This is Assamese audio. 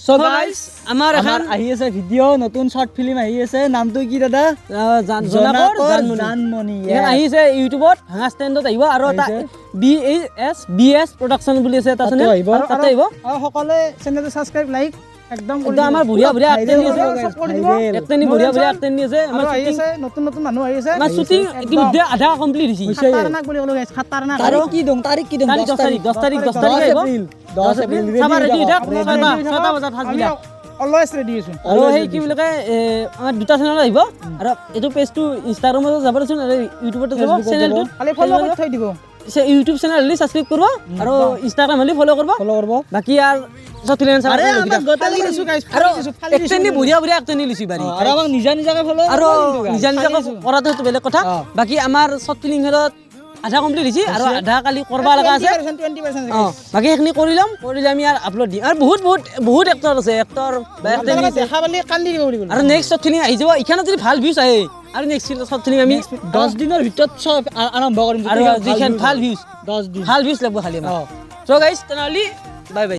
সো গাইস আমাৰ এখন আহি আছে ভিডিঅ' নতুন শৰ্ট ফিল্ম আহি আছে নামটো কি দাদা জনাকৰ জানমণি এখন আহিছে ইউটিউবত ভাঙা ষ্টেণ্ডত আহিব আৰু এটা BS প্ৰডাকচন বুলি আছে এটা চেনেল তাতে আহিব আৰু সকলোৱে চেনেলটো সাবস্ক্ৰাইব লাইক একদম কৰি একদম আমাৰ বঢ়িয়া বঢ়িয়া এক্টিং আছে এক্টিং বঢ়িয়া বঢ়িয়া এক্টিং আছে আমাৰ আহি আছে নতুন নতুন মানুহ আহি আছে আমাৰ শুটিং ইতিমধ্যে আধা কমপ্লিট হৈছে খাতাৰনাক বুলি ক'লো গাইছ খাতাৰনাক তাৰিখ কি দিম 10 তাৰিখ আহিব 10 এপ্ৰিল চাবা ৰেডি থাক 6টা বজাত ফাজবিলা অলৱেজ ৰেডি আছো আৰু সেই কি বুলি কয় আমাৰ দুটা চেনেল আহিব আৰু এইটো পেজটো ইনষ্টাগ্ৰামত যাব দিছোন আৰু ইউটিউবত যাব চেনেলটো খালি ফলো কৰি থৈ দিব ইউটিউব চেনেল হলি সাবস্ক্রাইব করব আর ইনস্টাগ্রাম হলি ফলো করব বাকি আর সতিলেন আরে আমাক গতালি দিছো গাইস আর একটেনি বঢ়িয়া বঢ়িয়া একটেনি লিছি বাৰি আৰু আমাক নিজাকে ফলো আৰু নিজা কৰাটো তো বেলেগ কথা বাকি আমাৰ সতিলিং হেলত আধা কমপ্লিট হৈছে আৰু আধা কালি কৰবা লাগা আছে 20% বাকি এখনি কৰিলে আমি আৰ আপলোড দিম আৰু বহুত এক্টৰ আছে এক্টৰ বা একটেনি দেখা পালি কান্দি দিব বুলি ক'লো আৰু নেক্সট সতিলিং আহি যাব ইখানে যদি ভাল ভিউজ আহে আৰু নেক্সট সতিলিং আমি 10 দিনৰ ভিতৰত সব আৰম্ভ কৰিম আৰু যিখান ভাল ভিউজ 10 দিন ভাল ভিউজ লাগব খালি আমাৰ সো গাইস তেনেহলে বাই বাই